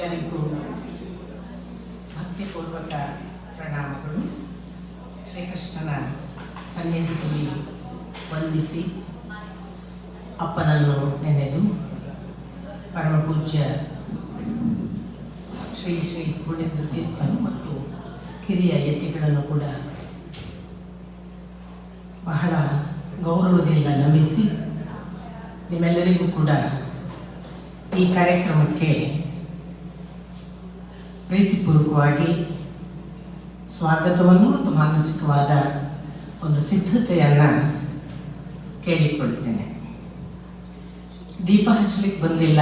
ಎಲ್ಲರಿಗೂ ಭಕ್ತಿಪೂರ್ವಕ ಪ್ರಣಾಮಗಳು. ಶ್ರೀಕೃಷ್ಣನ ಸನ್ನಿಧಿಯಲ್ಲಿ ವಂದಿಸಿ ಅಪ್ಪನನ್ನು ನೆನೆದು ಪರಮಪೂಜ್ಯ ಶ್ರೀ ಶ್ರೀ ಸುಗುಣೇಂದ್ರ ತೀರ್ಥರು ಮತ್ತು ಕಿರಿಯ ಯತಿಗಳನ್ನು ಕೂಡ ಬಹಳ ಗೌರವದಿಂದ ನಮಿಸಿ ನಿಮ್ಮೆಲ್ಲರಿಗೂ ಕೂಡ ಈ ಕಾರ್ಯಕ್ರಮಕ್ಕೆ ಪ್ರೀತಿಪೂರ್ವಕವಾಗಿ ಸ್ವಾಗತವನ್ನು ಮತ್ತು ಮಾನಸಿಕವಾದ ಒಂದು ಸಿದ್ಧತೆಯನ್ನು ಕೇಳಿಕೊಳ್ತೇನೆ. ದೀಪ ಹಚ್ಚಲಿಕ್ಕೆ ಬಂದಿಲ್ಲ,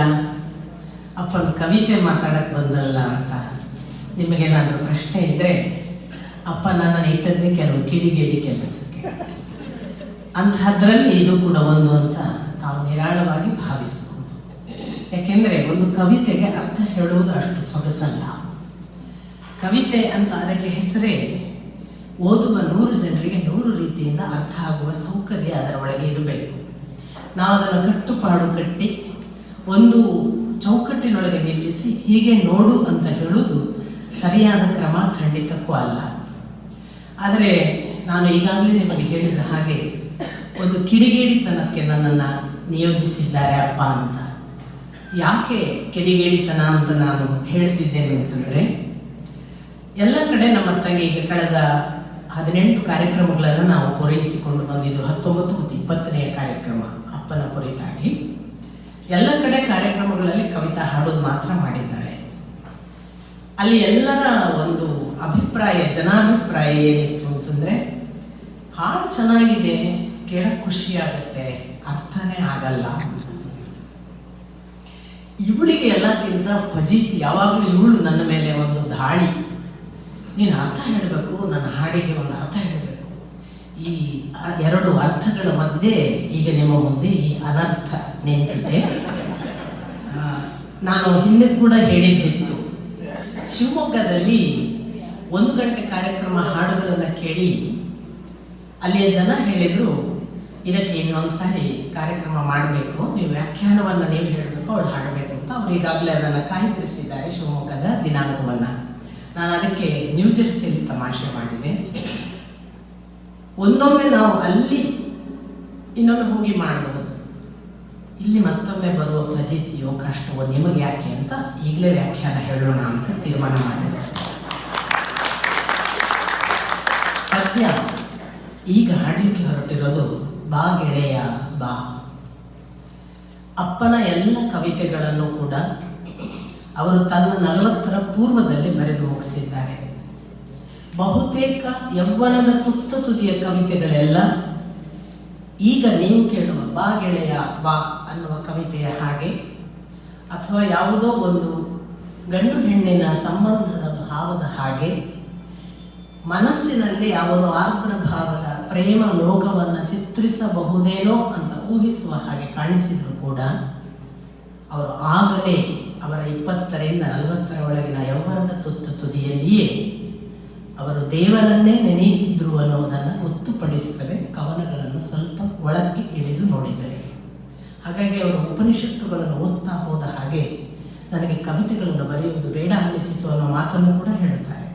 ಅಪ್ಪನ ಕವಿತೆ ಮಾತಾಡಕ್ಕೆ ಬಂದಲ್ಲ ಅಂತ ನಿಮಗೇನಾದರೂ ಪ್ರಶ್ನೆ ಇದ್ದರೆ ಅಪ್ಪ ನನ್ನ ಇಟ್ಟದ್ದೇ ಕೆಲವು ಕಿಡಿಗೇಡಿ ಕೆಲಸಕ್ಕೆ, ಅಂತಹದ್ರಲ್ಲಿ ಇದು ಕೂಡ ಒಂದು ಅಂತ ತಾವು ನಿರಾಳವಾಗಿ ಭಾವಿಸಬಹುದು. ಯಾಕೆಂದರೆ ಒಂದು ಕವಿತೆಗೆ ಅರ್ಥ ಹೇಳುವುದು ಅಷ್ಟು ಸೊಗಸಲ್ಲ. ಕವಿತೆ ಅಂತ ಅದಕ್ಕೆ ಹೆಸರೇ ಓದುವ 100 ಜನರಿಗೆ 100 ರೀತಿಯಿಂದ ಅರ್ಥ ಆಗುವ ಸೌಕರ್ಯ ಅದರ ಒಳಗೆ ಇರಬೇಕು. ನಾವು ಅದನ್ನು ಕಟ್ಟುಪಾಡು ಕಟ್ಟಿ ಒಂದು ಚೌಕಟ್ಟಿನೊಳಗೆ ನಿಲ್ಲಿಸಿ ಹೀಗೆ ನೋಡು ಅಂತ ಹೇಳುವುದು ಸರಿಯಾದ ಕ್ರಮ ಖಂಡಿತಕ್ಕೂ ಅಲ್ಲ. ಆದರೆ ನಾನು ಈಗಾಗಲೇ ನಿಮಗೆ ಹೇಳಿದ ಹಾಗೆ ಒಂದು ಕಿಡಿಗೇಡಿತನಕ್ಕೆ ನನ್ನನ್ನು ನಿಯೋಜಿಸಿದ್ದಾರೆ ಅಪ್ಪ ಅಂತ. ಯಾಕೆ ಕಿಡಿಗೇಡಿತನ ಅಂತ ನಾನು ಹೇಳ್ತಿದ್ದೇನೆ ಅಂತಂದರೆ, ಎಲ್ಲ ಕಡೆ ನಮ್ಮ ತಂಗಿಗೆ ಕಳೆದ 18 ಕಾರ್ಯಕ್ರಮಗಳನ್ನು ನಾವು ಪೂರೈಸಿಕೊಂಡು ಬಂದಿದ್ದು. 19 ಮತ್ತು 20ನೇ ಕಾರ್ಯಕ್ರಮ ಅಪ್ಪನ ಕುರಿತಾಗಿ ಎಲ್ಲ ಕಡೆ ಕಾರ್ಯಕ್ರಮಗಳಲ್ಲಿ ಕವಿತಾ ಹಾಡೋದು ಮಾತ್ರ ಮಾಡಿದ್ದಾಳೆ. ಅಲ್ಲಿ ಎಲ್ಲರ ಒಂದು ಅಭಿಪ್ರಾಯ, ಜನಾಭಿಪ್ರಾಯ ಏನಿತ್ತು ಅಂತಂದರೆ, ಹಾಡು ಚೆನ್ನಾಗಿದೆ, ಕೇಳಕ್ಕೆ ಖುಷಿಯಾಗತ್ತೆ, ಅರ್ಥನೇ ಆಗಲ್ಲ. ಇವಳಿಗೆ ಎಲ್ಲಕ್ಕಿಂತ ಫಜೀತಿ, ಯಾವಾಗಲೂ ಇವಳು ನನ್ನ ಮೇಲೆ ಒಂದು ದಾಳಿ. ನೀನು ಅರ್ಥ ಹೇಳಬೇಕು, ನನ್ನ ಹಾಡಿಗೆ ಒಂದು ಅರ್ಥ ಹೇಳಬೇಕು. ಈ 2 ಅರ್ಥಗಳ ಮಧ್ಯೆ ಈಗ ನಿಮ್ಮ ಮುಂದೆ ಈ ಅನರ್ಥ ನಿಂತಿದೆ. ನಾನು ಹಿಂದೆ ಕೂಡ ಹೇಳಿದ್ದಿತ್ತು, ಶಿವಮೊಗ್ಗದಲ್ಲಿ 1 ಗಂಟೆ ಕಾರ್ಯಕ್ರಮ ಹಾಡುಗಳನ್ನು ಕೇಳಿ ಅಲ್ಲಿಯ ಜನ ಹೇಳಿದರು, ಇದಕ್ಕೆ ಇನ್ನೊಂದು ಸಾರಿ ಕಾರ್ಯಕ್ರಮ ಮಾಡಬೇಕು, ನೀವು ವ್ಯಾಖ್ಯಾನವನ್ನು ನೀವು ಹೇಳಬೇಕು, ಅವಳು ಹಾಡಬೇಕು ಅಂತ. ಅವರು ಈಗಾಗಲೇ ಅದನ್ನು ಕಾಯ್ದಿರಿಸಿದ್ದಾರೆ ಶಿವಮೊಗ್ಗದ ದಿನಾಂಕವನ್ನು. ನಾನು ಅದಕ್ಕೆ ನ್ಯೂ ಜೆರ್ಸಿಯಲ್ಲಿ ತಮಾಷೆ ಮಾಡಿದೆ. ಒಂದೊಮ್ಮೆ ನಾವು ಅಲ್ಲಿ ಇನ್ನೊಮ್ಮೆ ಹೋಗಿ ಮಾಡಬಹುದು, ಇಲ್ಲಿ ಮತ್ತೊಮ್ಮೆ ಬರುವ ಫಜೀತಿಯೋ ಕಷ್ಟವೋ ನಿಮಗೆ ಯಾಕೆ ಅಂತ ಈಗಲೇ ವ್ಯಾಖ್ಯಾನ ಹೇಳೋಣ ಅಂತ ತೀರ್ಮಾನ ಮಾಡಿದೆ. ಪದ್ಯ ಈಗ ಹಾಡಲಿಕ್ಕೆ ಹೊರಟಿರೋದು ಬಾ ಗೆಳೆಯ ಬಾ. ಅಪ್ಪನ ಎಲ್ಲ ಕವಿತೆಗಳನ್ನು ಕೂಡ ಅವರು ತನ್ನ 40ರ ಪೂರ್ವದಲ್ಲಿ ಬರೆದು ಮುಗಿಸಿದ್ದಾರೆ. ಬಹುತೇಕ ಯೌವನದ ತುತ್ತ ತುದಿಯ ಕವಿತೆಗಳೆಲ್ಲ ಈಗ ನೀವು ಕೇಳುವ ಬಾ ಗೆಳೆಯ ಬಾ ಅನ್ನುವ ಕವಿತೆಯ ಹಾಗೆ, ಅಥವಾ ಯಾವುದೋ ಒಂದು ಗಂಡು ಹೆಣ್ಣಿನ ಸಂಬಂಧದ ಭಾವದ ಹಾಗೆ, ಮನಸ್ಸಿನಲ್ಲಿ ಯಾವುದೋ ಆರ್ದ್ರ ಭಾವದ ಪ್ರೇಮ ಲೋಕವನ್ನು ಚಿತ್ರಿಸಬಹುದೇನೋ ಅಂತ ಊಹಿಸುವ ಹಾಗೆ ಕಾಣಿಸಿದ್ರು ಕೂಡ, ಅವರು ಆಗಲೇ ಅವರ 20ರಿಂದ 40ರ ಒಳಗಿನ ಯೌವನದ ತುತ್ತ ತುದಿಯಲ್ಲಿಯೇ ಅವರು ದೇವರನ್ನೇ ನೆನೆಯುತ್ತಿದ್ರು ಅನ್ನೋದನ್ನು ಗೊತ್ತುಪಡಿಸುತ್ತವೆ ಕವನಗಳನ್ನು ಸ್ವಲ್ಪ ಒಳಕ್ಕೆ ಇಳಿದು ನೋಡಿದರೆ. ಹಾಗಾಗಿ ಅವರು ಉಪನಿಷತ್ತುಗಳನ್ನು ಓದ್ತಾ ಹೋದ ಹಾಗೆ ನನಗೆ ಕವಿತೆಗಳನ್ನು ಬರೆಯುವುದು ಬೇಡ ಅನ್ನಿಸಿತು ಅನ್ನೋ ಮಾತನ್ನು ಕೂಡ ಹೇಳುತ್ತಾರೆ.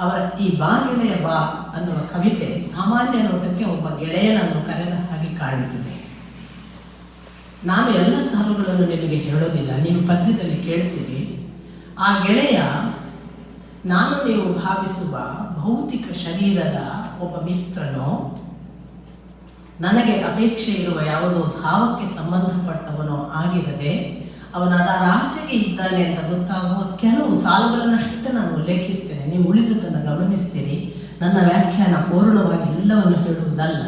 ಅವರ ಈ ಬಾ ಗೆಳೆಯ ಬಾ ಅನ್ನುವ ಕವಿತೆ ಸಾಮಾನ್ಯ ನೋಟಕ್ಕೆ ಒಬ್ಬ ಗೆಳೆಯನನ್ನು ಕರೆದ ಹಾಗೆ ಕಾಣುತ್ತದೆ. ನಾನು ಎಲ್ಲ ಸಾಲುಗಳನ್ನು ನಿಮಗೆ ಹೇಳೋದಿಲ್ಲ, ನೀವು ಪದ್ಯದಲ್ಲಿ ಕೇಳ್ತೀರಿ. ಆ ಗೆಳೆಯ ನಾನು ನೀವು ಭಾವಿಸುವ ಭೌತಿಕ ಶರೀರದ ಒಬ್ಬ ಮಿತ್ರನೋ, ನನಗೆ ಅಪೇಕ್ಷೆ ಇರುವ ಯಾವುದೋ ಭಾವಕ್ಕೆ ಸಂಬಂಧಪಟ್ಟವನೋ ಆಗಿರದೆ ಅವನ ಅದರ ಆಚೆಗೆ ಇದ್ದಾನೆ ಅಂತ ಗೊತ್ತಾಗುವ ಕೆಲವು ಸಾಲುಗಳನ್ನಷ್ಟೇ ನಾನು ಉಲ್ಲೇಖಿಸ್ತೇನೆ. ನೀವು ಉಳಿದುದನ್ನು ಗಮನಿಸ್ತೀರಿ. ನನ್ನ ವ್ಯಾಖ್ಯಾನ ಪೂರ್ಣವಾಗಿ ಎಲ್ಲವನ್ನು ಹೇಳುವುದಲ್ಲ,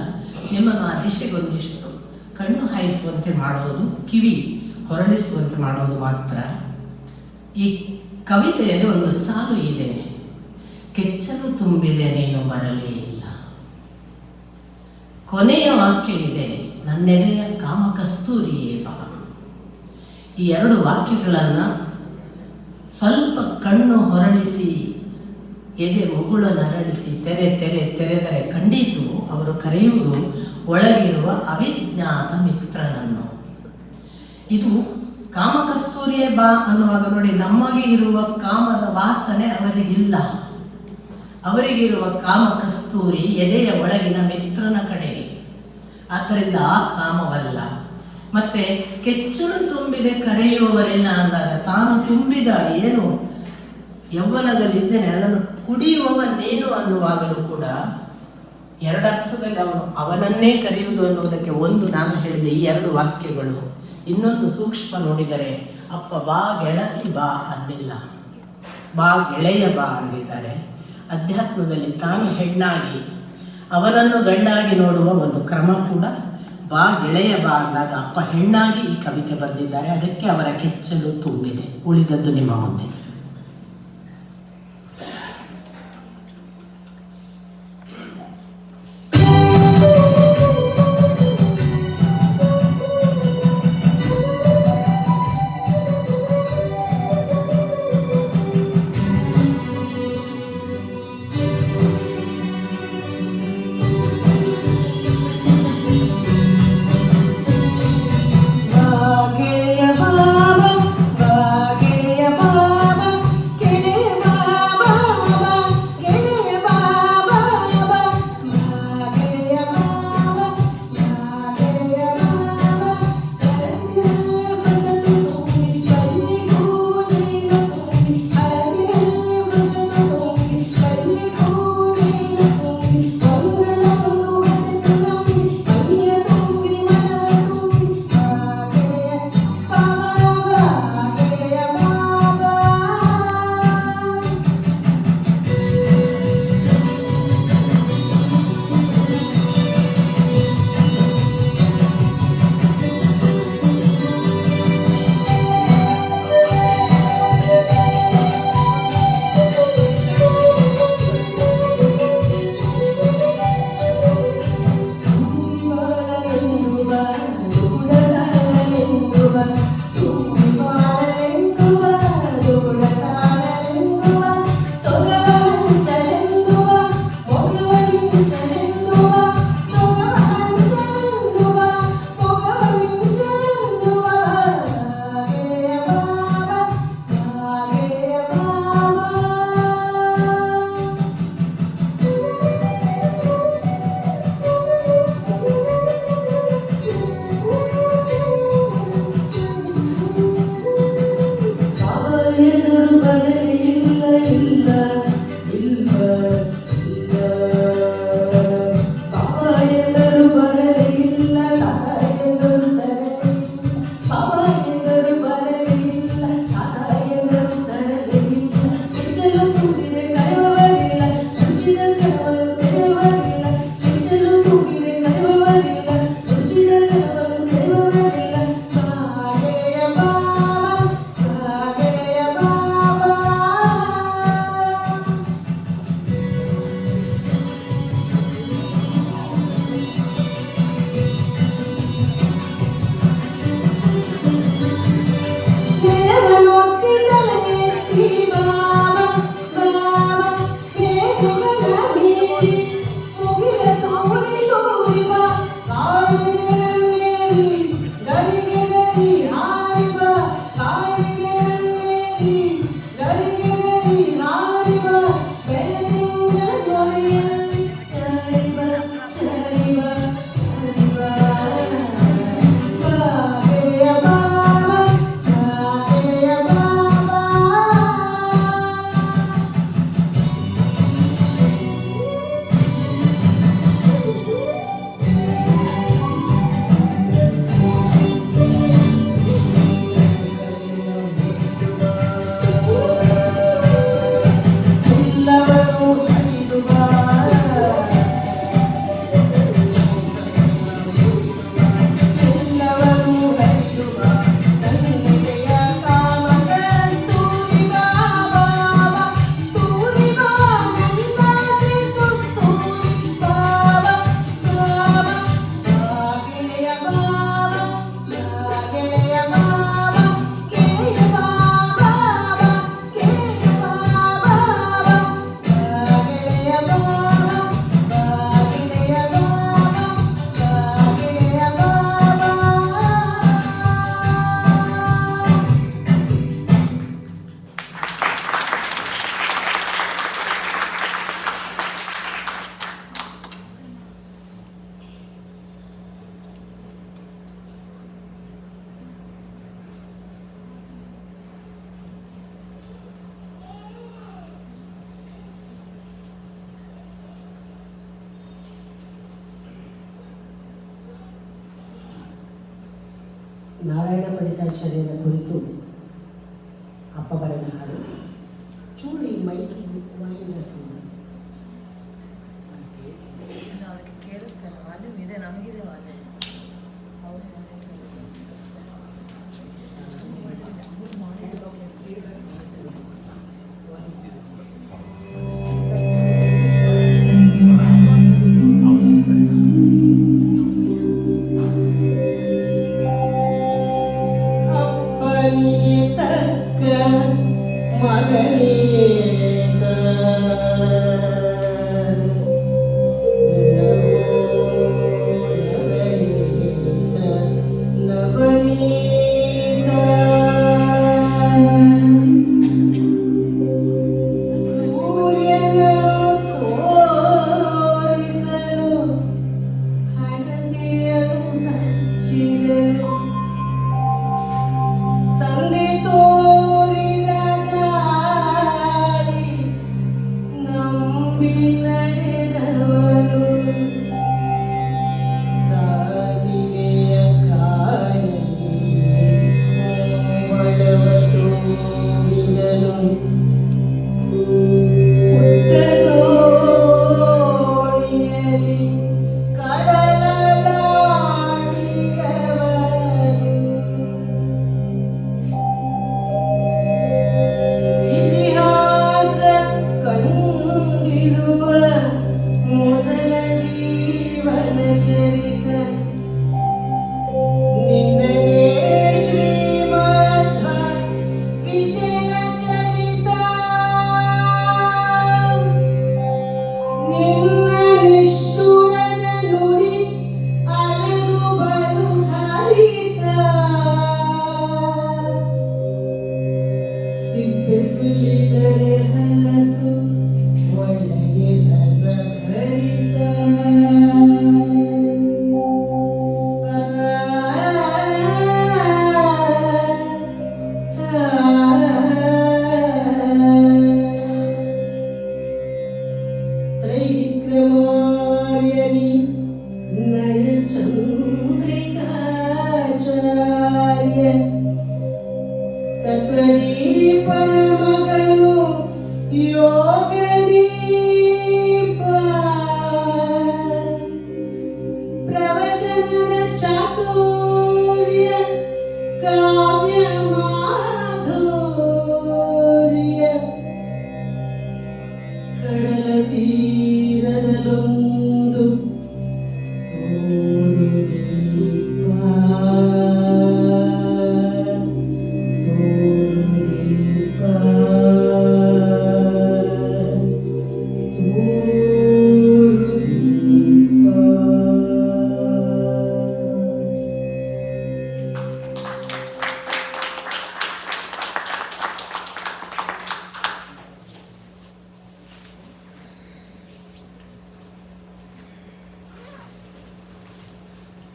ನಿಮ್ಮನ್ನು ಆ ದಿಶೆಗೊಂದಿಷ್ಟು ಕಣ್ಣು ಹಾಯಿಸುವಂತೆ ಮಾಡುವುದು, ಕಿವಿ ಹೊರಡಿಸುವಂತೆ ಮಾಡುವುದು ಮಾತ್ರ. ಈ ಕವಿತೆಯಲ್ಲಿ ಒಂದು ಸಾಲು ಇದೆ, ಕೆಚ್ಚಲು ತುಂಬಿದೆ ನೀನು ಬರಲೇ ಇಲ್ಲ. ಕೊನೆಯ ವಾಕ್ಯವಿದೆ, ನನ್ನೆದೆಯ ಕಾಮ ಕಸ್ತೂರಿಯೇ ಬಾ. ಈ 2 ವಾಕ್ಯಗಳನ್ನು ಸ್ವಲ್ಪ ಕಣ್ಣು ಹೊರಳಿಸಿ ಎದೆ ಮುಗುಳ ನರಳಿಸಿ ತೆರೆದರೆ ಖಂಡಿತು ಅವರು ಕರೆಯುವುದು ಒಳಗಿರುವ ಅವಿಜ್ಞಾತ ಮಿತ್ರನನ್ನು. ಇದು ಕಾಮಕಸ್ತೂರಿಯೇ ಬಾ ಅನ್ನುವಾಗ ನೋಡಿ, ನಮಗೆ ಇರುವ ಕಾಮದ ವಾಸನೆ ಅವರಿಗಿಲ್ಲ. ಅವರಿಗಿರುವ ಕಾಮಕಸ್ತೂರಿ ಎದೆಯ ಒಳಗಿನ ಮಿತ್ರನ ಕಡೆಗೆ. ಆದ್ದರಿಂದ ಆ ಕಾಮವಲ್ಲ. ಮತ್ತೆ ಕೆಚ್ಚಲು ತುಂಬಿದೆ ಕರೆಯುವವರಿಲ್ಲ ಅಂದಾಗ ತಾನು ತುಂಬಿದ ಏನು ಯೌವನದಲ್ಲಿದ್ದೇನೆ ಅದನ್ನು ಕುಡಿಯುವವ ನೀನು ಅನ್ನುವಾಗಲೂ ಕೂಡ ಎರಡರ್ಥದಲ್ಲಿ ಅವನನ್ನೇ ಕರೆಯುವುದು ಅನ್ನುವುದಕ್ಕೆ ಒಂದು ನಾನು ಹೇಳಿದ ಈ ಎರಡು ವಾಕ್ಯಗಳು. ಇನ್ನೊಂದು ಸೂಕ್ಷ್ಮ ನೋಡಿದರೆ ಅಪ್ಪ ಬಾ ಗೆಳತಿ ಬಾ ಅನ್ನಿಲ್ಲ, ಬಾ ಗೆಳೆಯ ಬಾ ಅಂದಿದ್ದಾರೆ. ಅಧ್ಯಾತ್ಮದಲ್ಲಿ ತಾನು ಹೆಣ್ಣಾಗಿ ಅವನನ್ನು ಗಂಡಾಗಿ ನೋಡುವ ಒಂದು ಕ್ರಮ ಕೂಡ ಬಾ ಗೆಳೆಯ ಬಾ ಅಂದಾಗ ಅಪ್ಪ ಹೆಣ್ಣಾಗಿ ಈ ಕವಿತೆ ಬರೆದಿದ್ದಾರೆ. ಅದಕ್ಕೆ ಅವರ ಕೆಚ್ಚಲು ತುಂಬಿದೆ. ಉಳಿದದ್ದು ನಿಮ್ಮ ಮುಂದೆ. ನಾರಾಯಣ ಪಂಡಿತಾಚಾರ್ಯರ ಕುರಿತು ಅಪ್ಪ ಬರೆದ ಹಾಡು. ಚೂಡಿ ಮೈಕಿ ವಾಯುವಿನ ಸಿಂಹ ಕೇಳಿಸ್ತೇನೆ, ವಾಲ್ಯೂಮ್ ಇದೆ, ನಮಗಿದೆ ವಾಲ್ಯೂಮ್.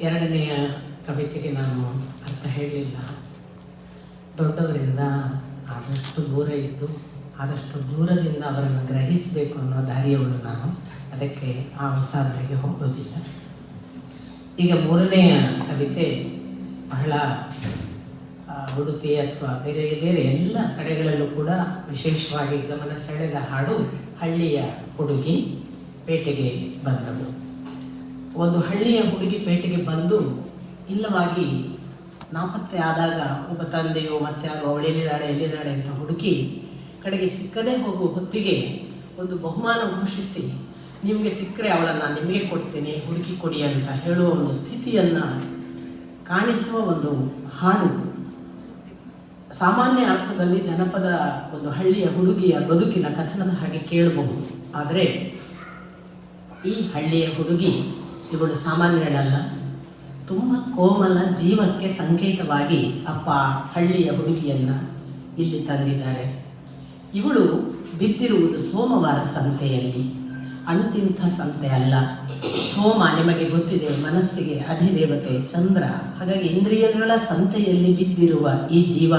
ಎರಡನೆಯ ಕವಿತೆಗೆ ನಾನು ಅರ್ಥ ಹೇಳಲಿಲ್ಲ. ದೊಡ್ಡವರಿಂದ ಆದಷ್ಟು ದೂರ ಇದ್ದು ಆದಷ್ಟು ದೂರದಿಂದ ಅವರನ್ನು ಗ್ರಹಿಸಬೇಕು ಅನ್ನೋ ದಾರಿಯವಳು ನಾನು. ಅದಕ್ಕೆ ಆ ಉಸಾಬರಿಗೆ ಹೋಗೋದಿಲ್ಲ. ಈಗ ಮೂರನೆಯ ಕವಿತೆ ಬಹಳ ಉಡುಪಿ ಅಥವಾ ಬೇರೆ ಬೇರೆ ಎಲ್ಲ ಕಡೆಗಳಲ್ಲೂ ಕೂಡ ವಿಶೇಷವಾಗಿ ಗಮನ ಸೆಳೆದ ಹಾಡು. ಹಳ್ಳಿಯ ಹುಡುಗಿ ಪೇಟೆಗೆ ಬಂದಳು. ಒಂದು ಹಳ್ಳಿಯ ಹುಡುಗಿ ಪೇಟೆಗೆ ಬಂದು ಇಲ್ಲವಾಗಿ ನಾಪತ್ತೆ ಆದಾಗ ಒಬ್ಬ ತಂದೆಯೋ ಮತ್ತೆ ಯಾರೋ ಎಲ್ಲಿದ್ದಾಳೆ ಅಂತ ಹುಡುಕಿ ಕಡೆಗೆ ಸಿಕ್ಕದೇ ಹೋಗುವ ಹೊತ್ತಿಗೆ ಒಂದು ಬಹುಮಾನ ಘೋಷಿಸಿ, ನಿಮಗೆ ಸಿಕ್ಕರೆ ಅವಳನ್ನು ನಿಮಗೆ ಕೊಡ್ತೇನೆ, ಹುಡುಕಿ ಕೊಡಿ ಅಂತ ಹೇಳುವ ಒಂದು ಸ್ಥಿತಿಯನ್ನು ಕಾಣಿಸುವ ಒಂದು ಹಾಡು. ಸಾಮಾನ್ಯ ಅರ್ಥದಲ್ಲಿ ಜನಪದ ಒಂದು ಹಳ್ಳಿಯ ಹುಡುಗಿಯ ಬದುಕಿನ ಕಥನದ ಹಾಗೆ ಕೇಳಬಹುದು. ಆದರೆ ಈ ಹಳ್ಳಿಯ ಹುಡುಗಿ ಇವಳು ಸಾಮಾನ್ಯಳಲ್ಲ. ತುಂಬ ಕೋಮಲ ಜೀವಕ್ಕೆ ಸಂಕೇತವಾಗಿ ಅಪ್ಪ ಹಳ್ಳಿಯ ಹುಡುಗಿಯನ್ನು ಇಲ್ಲಿ ತಂದಿದ್ದಾರೆ. ಇವಳು ಬಿದ್ದಿರುವುದು ಸೋಮವಾರ ಸಂತೆಯಲ್ಲಿ. ಅಂತಿಂಥ ಸಂತೆ ಅಲ್ಲ. ಸೋಮ ನಿಮಗೆ ಗೊತ್ತಿದೆ, ಮನಸ್ಸಿಗೆ ಅಧಿದೇವತೆ ಚಂದ್ರ. ಹಾಗಾಗಿ ಇಂದ್ರಿಯಗಳ ಸಂತೆಯಲ್ಲಿ ಬಿದ್ದಿರುವ ಈ ಜೀವ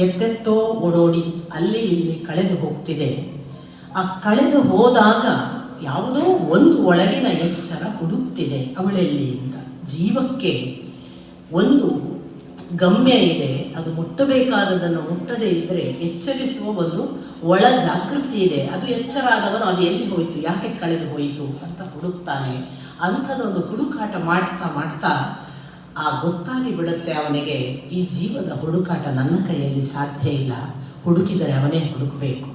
ಎತ್ತೆತ್ತೋ ಓಡೋಡಿ ಅಲ್ಲಿ ಇಲ್ಲಿ ಕಳೆದು ಹೋಗ್ತಿದೆ. ಆ ಕಳೆದು ಹೋದಾಗ ಯಾವುದೋ ಒಂದು ಒಳಗಿನ ಎಚ್ಚರ ಹುಡುಕ್ತಿದೆ ಅವಳೆಲ್ಲಿ ಅಂತ. ಜೀವಕ್ಕೆ ಒಂದು ಗಮ್ಯ ಇದೆ, ಅದು ಮುಟ್ಟಬೇಕಾದದನ್ನು ಮುಟ್ಟದೇ ಇದ್ದರೆ ಎಚ್ಚರಿಸುವ ಒಂದು ಒಳ ಜಾಗೃತಿ ಇದೆ. ಅದು ಎಚ್ಚರ ಆದವನು ಅದು ಎಲ್ಲಿ ಹೋಯಿತು, ಯಾಕೆ ಕಳೆದು ಹೋಯಿತು ಅಂತ ಹುಡುಕ್ತಾನೆ. ಅಂಥದ್ದೊಂದು ಹುಡುಕಾಟ ಮಾಡ್ತಾ ಮಾಡ್ತಾ ಗೊತ್ತಾಗಿ ಬಿಡುತ್ತೆ ಅವನಿಗೆ, ಈ ಜೀವದ ಹುಡುಕಾಟ ನನ್ನ ಕೈಯಲ್ಲಿ ಸಾಧ್ಯ ಇಲ್ಲ, ಹುಡುಕಿದರೆ ಅವನೇ ಹುಡುಕಬೇಕು.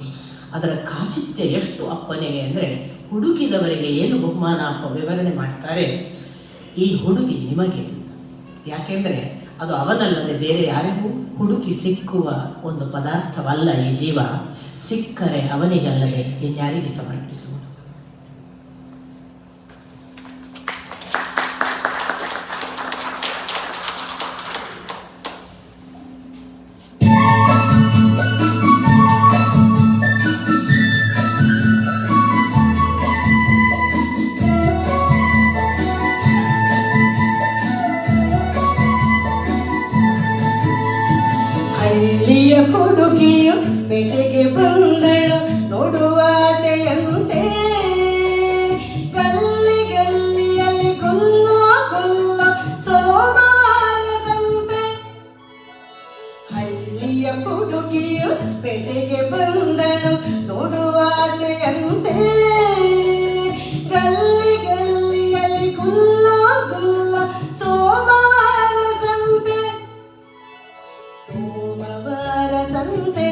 ಅದರ ಕಾಚಿತ್ಯ ಎಷ್ಟು ಅಪ್ಪನಿಗೆ ಅಂದರೆ, ಹುಡುಕಿದವರಿಗೆ ಏನು ಬಹುಮಾನ ಅಪ್ಪ ವಿವರಣೆ ಮಾಡ್ತಾರೆ, ಈ ಹುಡುಗಿ ನಿಮಗೆ. ಯಾಕೆಂದರೆ ಅದು ಅವನಲ್ಲದೆ ಬೇರೆ ಯಾರಿಗೂ ಹುಡುಕಿ ಸಿಕ್ಕುವ ಒಂದು ಪದಾರ್ಥವಲ್ಲ ಈ ಜೀವ. ಸಿಕ್ಕರೆ ಅವನಿಗಲ್ಲದೆ ಇನ್ಯಾರಿಗೆ ಸಮರ್ಪಿಸುವುದು. ಹಳ್ಳಿಯ ಹುಡುಗಿಯು ಪೇಟೆಗೆ ಬಂದಳು ನೋಡುವಾಸೆಯಂತೆ, ಗಲ್ಲಿ ಗಲ್ಲಿಯಲ್ಲಿ ಗುಲ್ಲೋ ಗುಲ್ಲೋ ಸೋಮವಾರ ಸಂತೆ. ಹಳ್ಳಿಯ ಹುಡುಗಿಯು ಪೇಟೆಗೆ ಬಂದಳು ನೋಡುವಾಸೆಯಂತೆ, ಗಲ್ಲಿ ಗಲ್ಲಿಯಲ್ಲಿ ಗುಲ್ಲೋ ಗುಲ್ಲೋ ಸೋಮವಾರ ಸಂತೆ. ಸೋಮವಾರ ಸಂತೆ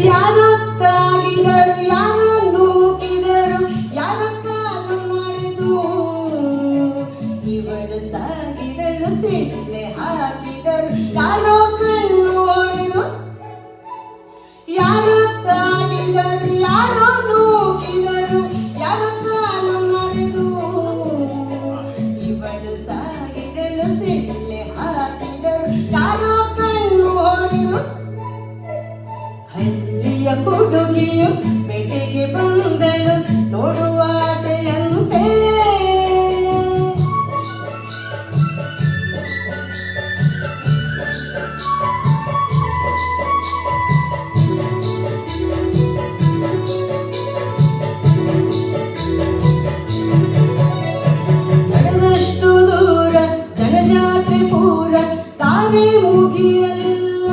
ಯಾರು ತಾಗಿದರು, ಯಾರು ನೂಕಿದರು, ಯಾರು ಕಾಲು ನಡೆದು, ಇವಳು ಸಾಗಿದಳು ಸಿಡ್ಲೆ ಹಾಕಿದರು, ಯಾರೋ ಕಣ್ಣು ಹೊಡೆದು. ಯಾರು ತಾಗಿದರು, ಯಾರೋ ನೂಕಿದರು, ಯಾರು ಕಾಲು ನಡೆದು, ಇವಳು ಸಾಗಿದಳು ಸಿಡ್ಲೆ ಹಾಕಿದರು, ಯಾರೋ ಕಣ್ಣು ಹೊಡೆದು. ಹಳ್ಳಿಯ ಹುಡುಗಿಯು ಪೇಟೆಗೆ ಬಂದಳು ನೋಡುವಾಸೆಯಂತೆ. ನಡೆದಷ್ಟು ದೂರ ಜನಜಾತ್ರೆ ಪೂರ ದಾರಿ ಮುಗಿಯಲಿಲ್ಲ.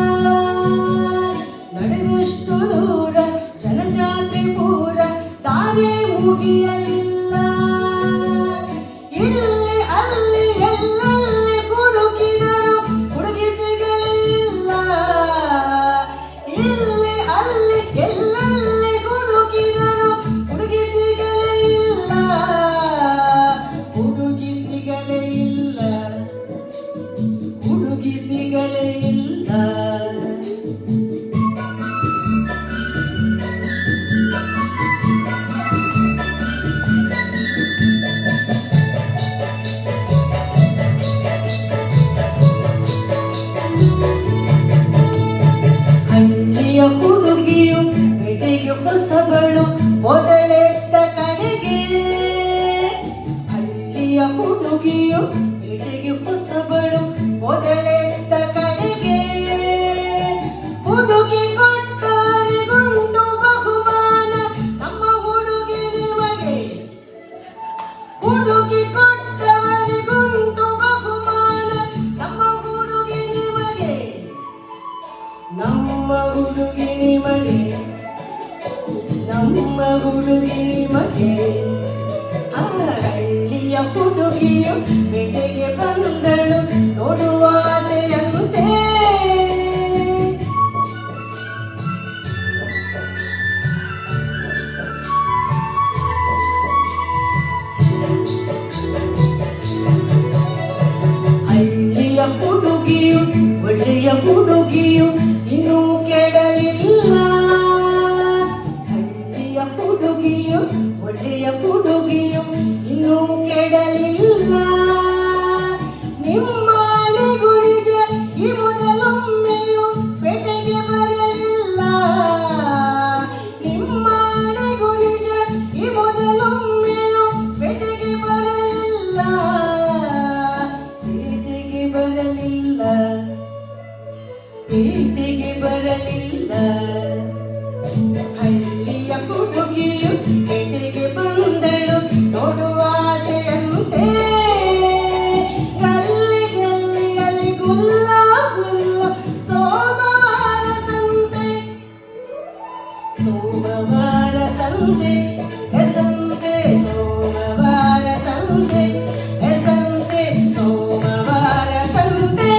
ನಡೆದಷ್ಟು ದೂರ ಜನಜಾತ್ರೆ ಪೂರ ದಾರಿ ಮುಗಿಯಲಿಲ್ಲ. ಇಲ್ಲಿ ಅಲ್ಲಿ ಎಲ್ಲೆಲ್ಲಿ ಹುಡುಕಿದರು ಹುಡುಗಿ ಸಿಗಲಿಲ್ಲ. ಇಲ್ಲಿ ಅಲ್ಲಿ ಎಲ್ಲೆಲ್ಲಿ ಹುಡುಕಿದರು ಹುಡುಗಿ ಸಿಗಲೇ ಇಲ್ಲ. ಹುಡುಗಿ ಸಿಗಲೇ ಇಲ್ಲ, ಹುಡುಗಿ ಸಿಗಲೇ ಇಲ್ಲ. ಹಳ್ಳಿಯ ಹುಡುಗಿಯು ಪೇಟೆಗೆ ಹೊಸಬಳು ಮೊದಲೆತ್ತ ಕಡೆಗೆ. ಹಳ್ಳಿಯ ಹುಡುಗಿಯು ಪೇಟೆಗೆ ಹೊಸಬಳು ಮೊದಲೆತ್ತ ಕಡೆಗೆ. ಹುಡುಗಿ ಕೊಟ್ಟವರಿಗುಂಟು ಬಹುಮಾನ, ನಮ್ಮ ಹುಡುಗಿ ನಿಮಗೆ. ಹುಡುಗಿ ಕೊಟ್ಟವರಿಗುಂಟು ಬಹುಮಾನ, ನಮ್ಮ ಹುಡುಗಿ ನಿಮಗೆ. ನಮ್ಮ ಹುಡುಗಿ ನಿಮಗೆ, ನಮ್ಮ ಹುಡುಗಿ ನಿಮಗೆ. ಹಳ್ಳಿಯ ಹುಡುಗಿಯು ಪೇಟೆಗೆ ಬಂದಳು ನೋಡುವಾಸೆಯಂತೆ. ಹಳ್ಳಿಯ ಹುಡುಗಿಯು ಒಳ್ಳೆಯ ಹುಡುಗಿಯು ಇನ್ನೂ ಕೆಡಲಿಲ್ಲ. ಹಳ್ಳಿಯ ಹುಡುಗಿಯು ಒಳ್ಳೆಯ ಹುಡುಗಿಯು ಇನ್ನೂ ಕೆಡಲಿಲ್ಲ. ನಿಮ್ಮನೆಗೂ ನಿಜ ಈ ಮೊದಲೊಮ್ಮೆಯು ಪೇಟೆಗೆ ಬರಲಿಲ್ಲ. ನಿಮ್ಮನೆಗೂ ನಿಜ ಈ ಮೊದಲೊಮ್ಮೆಯು ಪೇಟೆಗೆ ಬರಲಿಲ್ಲ. ಪೇಟೆಗೆ ಬರಲಿಲ್ಲ. ಸೋಮವಾರ ಸಂತೆ ಸಂತೆ ಸೋಮವಾರ ಸಂತೆ ಸಂತೆ ಸೋಮವಾರ ಸಂತೆ.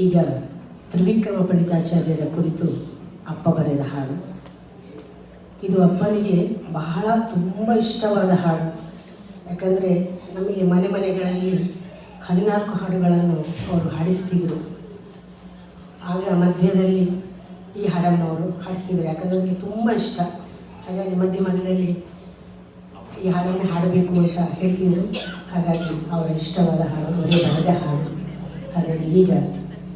ಈಗ ತ್ರಿವಿಕ್ರಮ ಪಂಡಿತಾಚಾರ್ಯರ ಕುರಿತು ಅಪ್ಪ ಬರೆದ ಹಾಡು. ಇದು ಅಪ್ಪನಿಗೆ ಬಹಳ ತುಂಬ ಇಷ್ಟವಾದ ಹಾಡು. ಯಾಕಂದರೆ ನಮಗೆ ಮನೆ ಮನೆಗಳಲ್ಲಿ 14 ಹಾಡುಗಳನ್ನು ಅವರು ಹಾಡಿಸ್ತಿದ್ರು. ಆಗ ಮಧ್ಯದಲ್ಲಿ ಈ ಹಾಡನ್ನು ಅವರು ಹಾಡಿಸಿದರು. ಯಾಕಂದರೆ ಅವರಿಗೆ ತುಂಬ ಇಷ್ಟ. ಹಾಗಾಗಿ ಮಧ್ಯ ಮಧ್ಯದಲ್ಲಿ ಈ ಹಾಡನ್ನು ಹಾಡಬೇಕು ಅಂತ ಹೇಳ್ತಿದ್ರು. ಹಾಗಾಗಿ ಅವರ ಇಷ್ಟವಾದ ಹಾಡು, ಅವರೇ ಬರೆದ ಹಾಡು. ಹಾಗಾಗಿ ಈಗ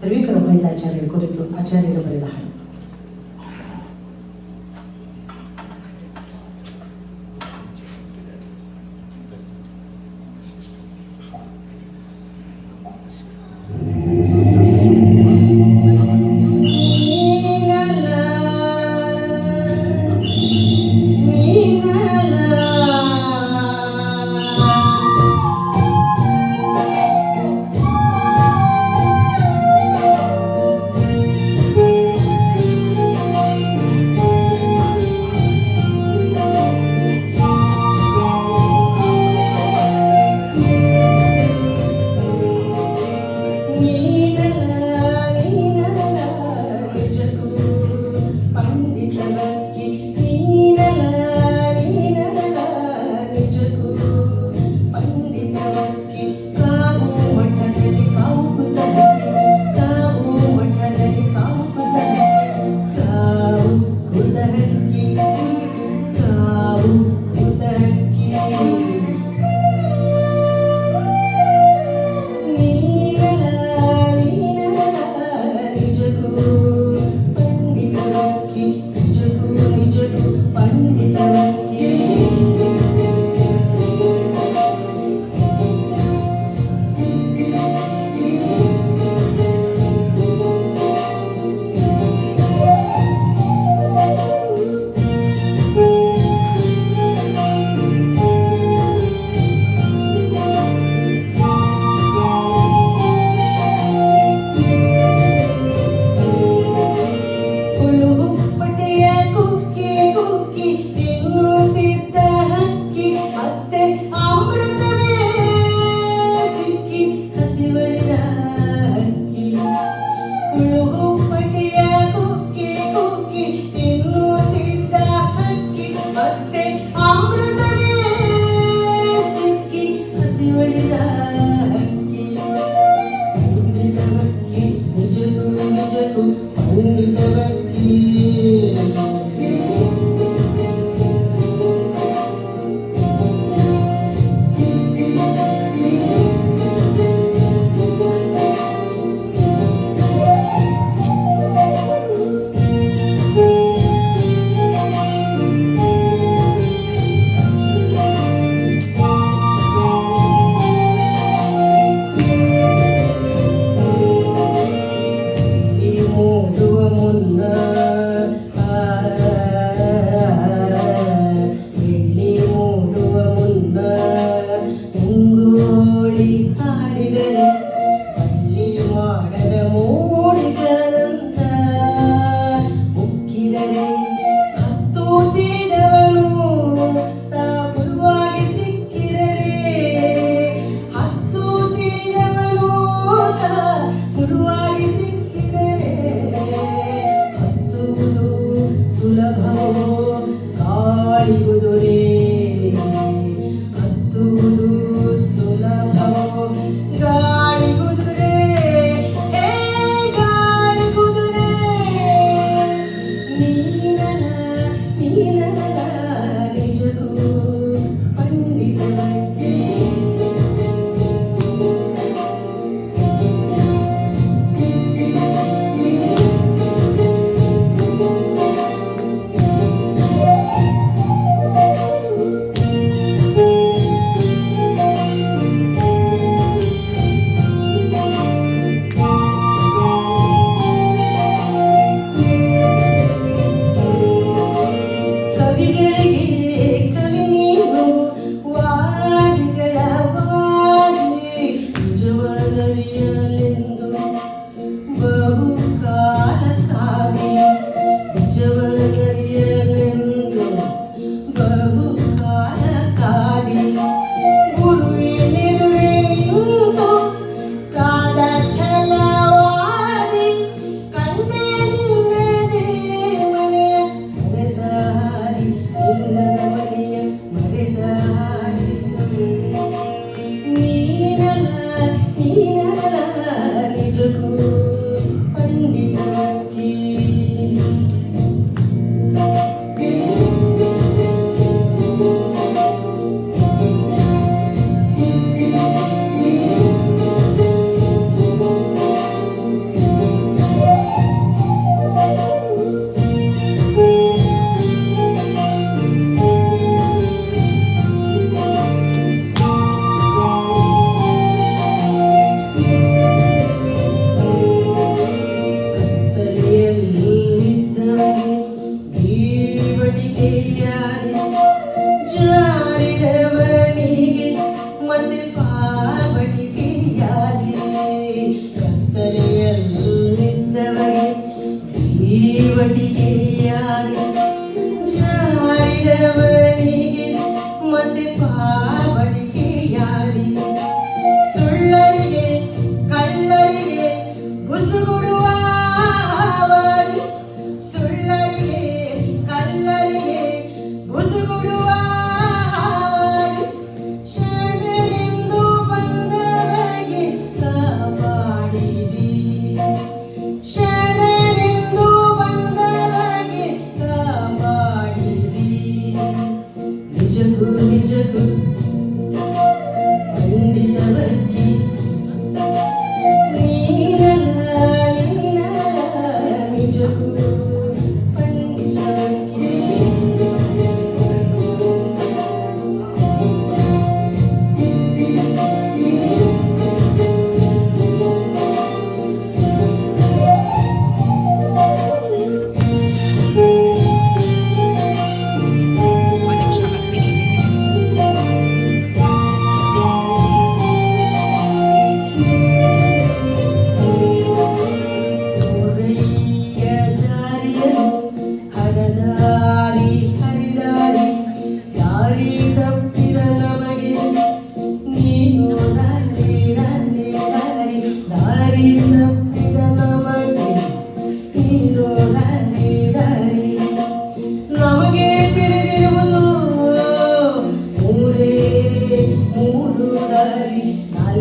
ತ್ರಿವಿಕ್ರಮ ಪಂಡಿತಾಚಾರ್ಯರ ಕುರಿತು ಆಚಾರ್ಯರು ಬರೆದ ಹಾಡು.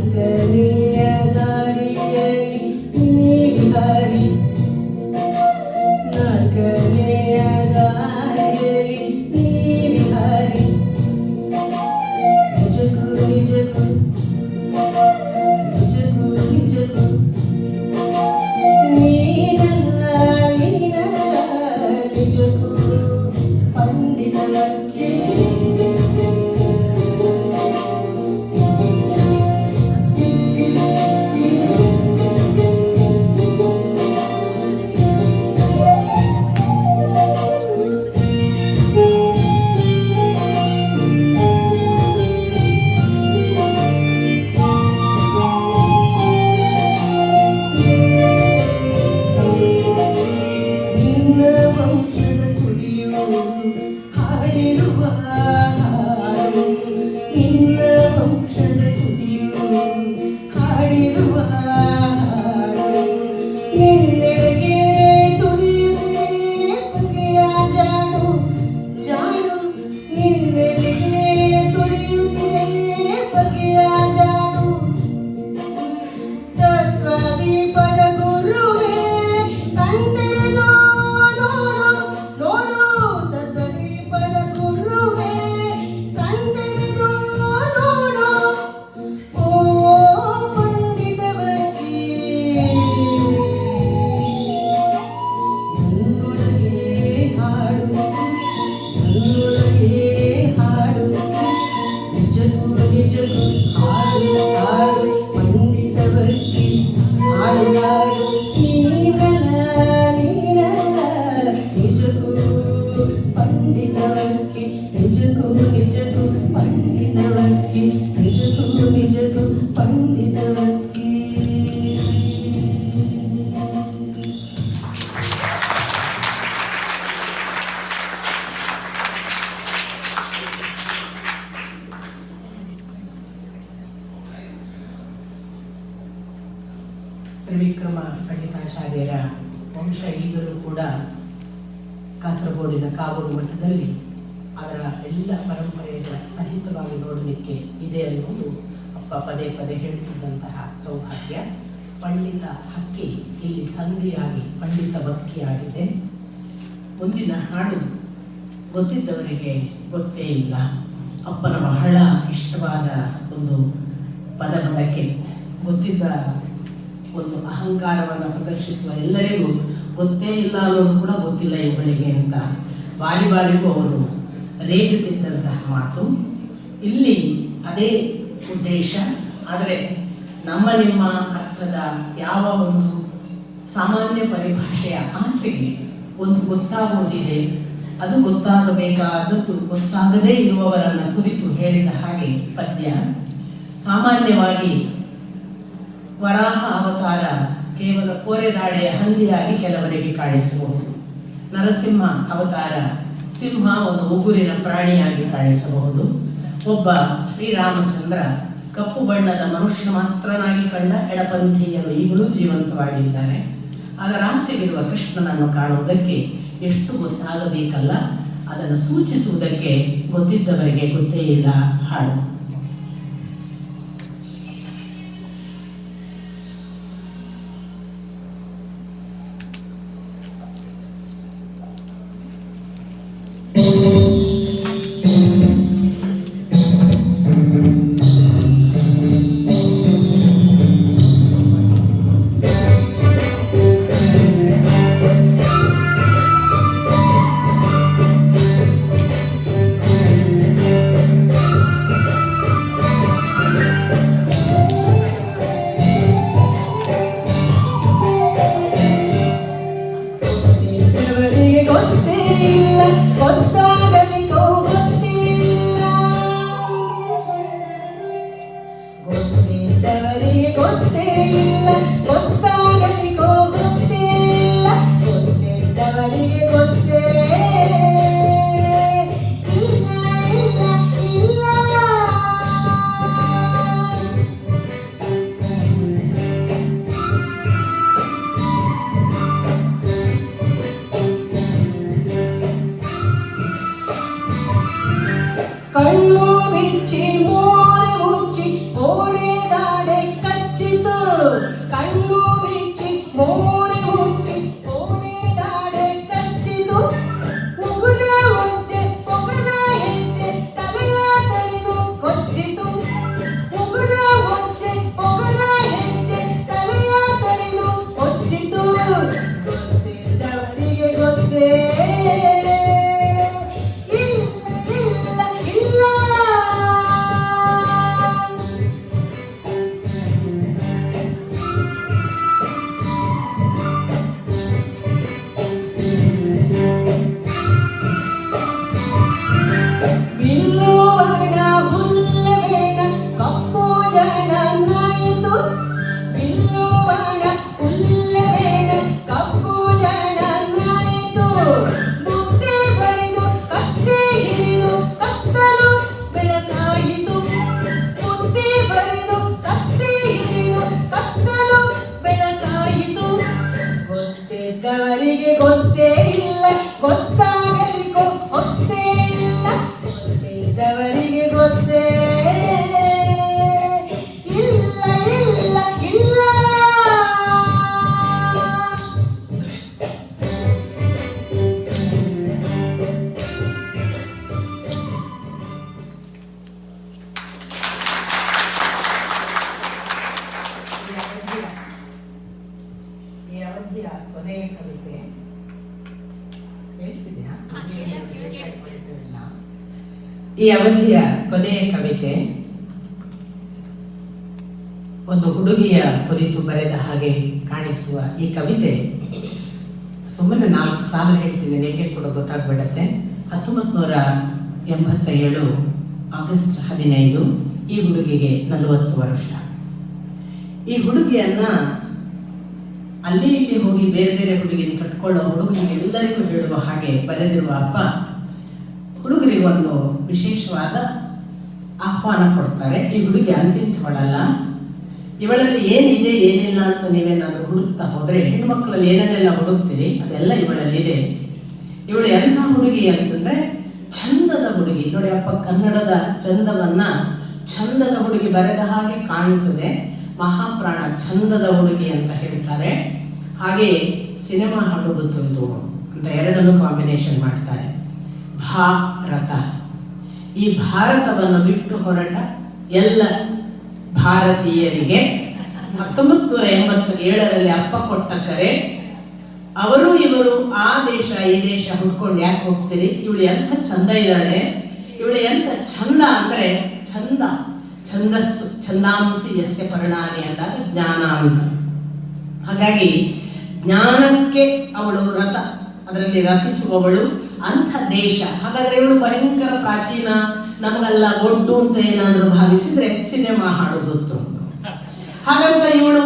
ನಾಲ್ಕನೆಯ ದಾರಿಯಲ್ಲಿ ನೀವಿಹಾರಿ, ನಾಲ್ಕನೆಯ ದಾರಿಯಲ್ಲಿ ನೀವಿಹಾರಿ, ನಿಜಕ್ಕೂ ನಿಜಕ್ಕೂ ನಿಜಕ್ಕೂ ನಿಜಕ್ಕೂ ನೀನಲ್ಲ ನೀನಲ್ಲ ನಿಜಕ್ಕೂ ಪಂಡಿತನಕ್ಕೆ. ನಿನ್ನ ವಂಶದ ಕುಡಿಯು ಹಾಡಿರುವ ಹಾಡು, ನಿನ್ನ ವಂಶದ ಕುಡಿಯು ಹಾಡಿರುವ ಹಾಡು, ನಿನ್ನೆಡೆಗೆ ತುಳಿಯುತ್ತಿದೆ ಬಗೆಯ ಜಾಡು ಜಾಡು, ನಿನ್ನೆಡೆಗೆ ತುಳಿಯುತ್ತಿದೆ ಬಗೆಯ ಜಾಡು. ತತ್ವದೀಪದ ಗುರುವೇ ಕಣ್ತೆರೆದು ನೋಡು ನೋಡು, ತತ್ವದೀಪದ ಗುರುವೇ ಕಣ್ತೆರೆದು ನೋಡು. ಓ ಪಂಡಿತವರ್ಗಿ ನನ್ನೊಳಗೆ ಹಾಡು, ನನ್ನೊಳಗೆ ಹಾಡು, ನಿಜಕ್ಕೂ ನಿಜಕ್ಕೂ ಹಾಡು ಹಾಡು ಪಂಡಿತವರ್ಗಿ ಹಾಡು ಹಾಡು. ನೀನಲ್ಲ ನೀನಲ್ಲ ನಿಜಕ್ಕೂ ಪಂಡಿತವರ್ಗಿ, ನಿಜಕ್ಕೂ ನಿಜಕ್ಕೂ ಪಂಡಿತವರ್ಗಿ, ನಿಜಕ್ಕೂ ನಿಜಕ್ಕೂ ಪಂಡಿತವರ್ಗಿ. ತ್ರಿವಿಕ್ರಮ ಪಂಡಿತಾಚಾರ್ಯರ ವಂಶ ಈಗಲೂ ಕೂಡ ಕಾಸರಗೋಡಿನ ಕಾವೂರು ಮಠದಲ್ಲಿ ಅವರ ಎಲ್ಲ ಪರಂಪರೆಗಳ ಸಹಿತವಾಗಿ ನೋಡಲಿಕ್ಕೆ ಇದೆ ಅನ್ನೋದು ಅಪ್ಪ ಪದೇ ಪದೇ ಹೇಳುತ್ತಿದ್ದಂತಹ ಸೌಭಾಗ್ಯ. ಪಂಡಿತ ಹಕ್ಕಿ ಇಲ್ಲಿ ಸಂಧಿಯಾಗಿ ಪಂಡಿತ ಬಕ್ಕಿಯಾಗಿದೆ. ಮುಂದಿನ ಹಾಡು ಗೊತ್ತಿದ್ದವರಿಗೆ ಗೊತ್ತೇ ಇಲ್ಲ. ಅಪ್ಪನ ಬಹಳ ಇಷ್ಟವಾದ ಒಂದು ಪದ ಬಳಕೆ, ಗೊತ್ತಿದ್ದ ಒಂದು ಅಹಂಕಾರವನ್ನು ಪ್ರದರ್ಶಿಸುವ ಎಲ್ಲರಿಗೂ ಗೊತ್ತೇ ಇಲ್ಲ ಅನ್ನೋದು ಕೂಡ ಗೊತ್ತಿಲ್ಲ ಇವುಗಳಿಗೆ ಅಂತ ಬಾರಿ ಬಾರಿಗೂ ಅವರು ರೇಗುತ್ತಿದ್ದಂತಹ ಮಾತು. ಇಲ್ಲಿ ಅದೇ ಉದ್ದೇಶ. ಆದರೆ ನಮ್ಮ ನಿಮ್ಮ ಅರ್ಥದ ಯಾವ ಒಂದು ಸಾಮಾನ್ಯ ಪರಿಭಾಷೆಯ ಆಚೆಗೆ ಒಂದು ಗೊತ್ತಾಗುವುದಿದೆ. ಅದು ಗೊತ್ತಾಗಬೇಕಾದದ್ದು ಗೊತ್ತಾಗದೇ ಇರುವವರನ್ನ ಕುರಿತು ಹೇಳಿದ ಹಾಗೆ ಪದ್ಯ. ಸಾಮಾನ್ಯವಾಗಿ ವರಾಹ ಅವತಾರ ಕೇವಲ ಕೋರೆದಾಡೆಯ ಹಂದಿಯಾಗಿ ಕೆಲವರಿಗೆ ಕಾಣಿಸಬಹುದು. ನರಸಿಂಹ ಅವತಾರ ಸಿಂಹ ಒಂದು ಉಗುರಿನ ಪ್ರಾಣಿಯಾಗಿ ಕಾಣಿಸಬಹುದು. ಒಬ್ಬ ಶ್ರೀರಾಮಚಂದ್ರ ಕಪ್ಪು ಬಣ್ಣದ ಮನುಷ್ಯ ಮಾತ್ರನಾಗಿ ಕಂಡ ಎಡಪಂಥೀಯರು ಈಗಲೂ ಜೀವಂತವಾಗಿದ್ದಾರೆ. ಅದರಾಚೆಗಿರುವ ಕೃಷ್ಣನನ್ನು ಕಾಣುವುದಕ್ಕೆ ಎಷ್ಟು ಗೊತ್ತಾಗಬೇಕಲ್ಲ, ಅದನ್ನು ಸೂಚಿಸುವುದಕ್ಕೆ ಗೊತ್ತಿದ್ದವರಿಗೆ ಗೊತ್ತೇ ಇಲ್ಲ ಹಾಡು. ಕಣ್ಣು ಬಿಚ್ಚಿ ಮೋರೆ ಮುಚ್ಚಿ ಕೋರೆ ದಾಡೆ ಈ ಅವಧಿಯ ಕೊನೆಯ ಕವಿತೆ ಒಂದು ಹುಡುಗಿಯ ಕುರಿತು ಬರೆದ ಹಾಗೆ ಕಾಣಿಸುವ ಈ ಕವಿತೆ ಸುಮ್ಮನೆ 4 ಸಾಲು ಹೇಳ್ತೀನಿ, ನಿಮಗೆ ಕೂಡ ಗೊತ್ತಾಗ್ಬಿಡತ್ತೆ. 1987 ಆಗಸ್ಟ್ 15 ಈ ಹುಡುಗಿಗೆ 40 ವರ್ಷ. ಈ ಹುಡುಗಿಯನ್ನ ಅಲ್ಲಿ ಇಲ್ಲಿ ಹೋಗಿ ಬೇರೆ ಬೇರೆ ಹುಡುಗಿನ ಕಟ್ಕೊಳ್ಳೋ ಹುಡುಗರಿಗೆ ಎಲ್ಲರಿಗೂ ಹೇಳುವ ಹಾಗೆ ಬರೆದಿರುವ ಅಪ್ಪ ಹುಡುಗರಿಗೆ ಒಂದು ವಿಶೇಷವಾದ ಆಹ್ವಾನ ಕೊಡ್ತಾರೆ. ಈ ಹುಡುಗಿ ಅಂತಿಂತವಳಲ್ಲ, ಇವಳಲ್ಲಿ ಏನಿದೆ ಏನಿಲ್ಲ ಅಂತ ನೀವೇನಾದ್ರೂ ಹುಡುಕ್ತಾ ಹೋದ್ರೆ, ಹೆಣ್ಮಕ್ಳಲ್ಲಿ ಏನನ್ನೆಲ್ಲ ಹುಡುಕ್ತೀರಿ ಅದೆಲ್ಲ ಇವಳಲ್ಲಿ ಇದೆ. ಇವಳು ಎಂಥ ಹುಡುಗಿ ಅಂತಂದ್ರೆ ಚಂದದ ಹುಡುಗಿ. ನೋಡಿ ಅಪ್ಪ ಕನ್ನಡದ ಚಂದವನ್ನ ಚಂದದ ಹುಡುಗಿ ಬರೆದ ಹಾಗೆ ಕಾಣುತ್ತದೆ. ಮಹಾಪ್ರಾಣ ಚಂದದ ಹುಡುಗಿ ಅಂತ ಹೇಳ್ತಾರೆ. ಹಾಗೆ ಸಿನಿಮಾ ಹಾಡುವುದು ತುಂದು ಅಂತ ಎರಡನ್ನು ಕಾಂಬಿನೇಷನ್ ಮಾಡ್ತಾರೆ. ಭಾರತ, ಈ ಭಾರತವನ್ನು ಬಿಟ್ಟು ಹೊರಟ ಎಲ್ಲ ಭಾರತೀಯರಿಗೆ 1987 ಅಪ್ಪ ಕೊಟ್ಟ ಕರೆ. ಅವರು ಇವರು ಆ ದೇಶ ಈ ದೇಶ ಹುಡ್ಕೊಂಡು ಯಾಕೆ ಹೋಗ್ತೀರಿ, ಇವಳು ಎಂಥ ಚಂದ ಇದ್ದಾಳೆ, ಇವಳು ಎಂಥ ಚಂದ ಅಂದ್ರೆ ಚಂದ, ಛಂದಸ್ಸು ಛಂದಾಂಸಿ ಯಸ್ಯ ಪರಿಣಾಮಿ ಅಂದಾಗ ಜ್ಞಾನ ಅಂತ. ಹಾಗಾಗಿ ಜ್ಞಾನಕ್ಕೆ ಅವಳು ರಥ, ಅದರಲ್ಲಿ ರಥಿಸುವವಳು, ಅಂಥ ದೇಶ. ಹಾಗಾದ್ರೆ ಇವಳು ಭಯಂಕರ ಪ್ರಾಚೀನ, ನಮಗೆಲ್ಲ ಗೊಡ್ಡು ಅಂತ ಏನಾದರೂ ಭಾವಿಸಿದ್ರೆ ಸಿನಿಮಾ ಹಾಡು ಗೊತ್ತು. ಹಾಗಂತ ಇವಳು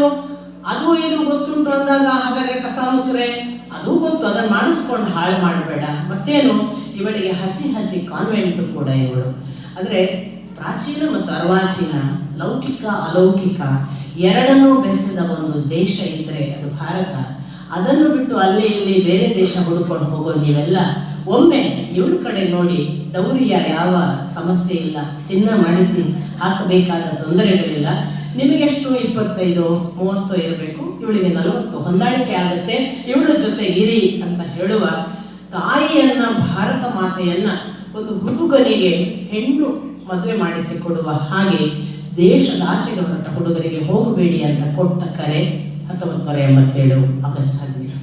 ಅದು ಇದು ಗೊತ್ತುಂಟು ಅಂದಾಗ ಹಾಗಾದ್ರೆ ಕಸ ಮುಸುರೆ ಅದು ಗೊತ್ತು, ಅದನ್ನು ಮಾಡಿಸ್ಕೊಂಡು ಹಾಳು ಮಾಡಬೇಡ. ಮತ್ತೇನು, ಇವಳಿಗೆ ಹಸಿ ಹಸಿ ಕಾನ್ವೆಂಟ್ ಕೂಡ ಇವಳು. ಅಂದ್ರೆ ಪ್ರಾಚೀನ ಮತ್ತು ಅರ್ವಾಚೀನ, ಲೌಕಿಕ ಅಲೌಕಿಕ ಎರಡನ್ನೂ ಬೆಸೆದ ಒಂದು ದೇಶ ಇದ್ರೆ ಅದು ಭಾರತ. ಅದನ್ನು ಬಿಟ್ಟು ಅಲ್ಲಿ ಇಲ್ಲಿ ಬೇರೆ ದೇಶ ಹುಡುಕೊಂಡು ಹೋಗೋ ನೀವೆಲ್ಲ ಒಮ್ಮೆ ಇವಳ ಕಡೆ ನೋಡಿ. ಡೌರಿಯ ಯಾವ ಸಮಸ್ಯೆ ಇಲ್ಲ, ಚಿನ್ನ ಮಾಡಿಸಿ ಹಾಕಬೇಕಾದ ತೊಂದರೆಗಳಿಲ್ಲ. ನಿಮಗೆಷ್ಟು 25-30 ಇರಬೇಕು, ಇವಳಿಗೆ 40 ಹೊಂದಾಣಿಕೆ ಆಗುತ್ತೆ, ಇವಳ ಜೊತೆ ಇರಿ ಅಂತ ಹೇಳುವ ತಾಯಿಯನ್ನ, ಭಾರತ ಮಾತೆಯನ್ನ ಒಂದು ಹುಡುಗನಿಗೆ ಹೆಣ್ಣು ಮದುವೆ ಮಾಡಿಸಿಕೊಡುವ ಹಾಗೆ ದೇಶದ ಆಚೆಗೆ ಹೊರಟ ಹುಡುಗರಿಗೆ ಹೋಗಬೇಡಿ ಅಂತ ಕೊಟ್ಟ ಕರೆ 1987 ಆಗಸ್ಟ್ 15.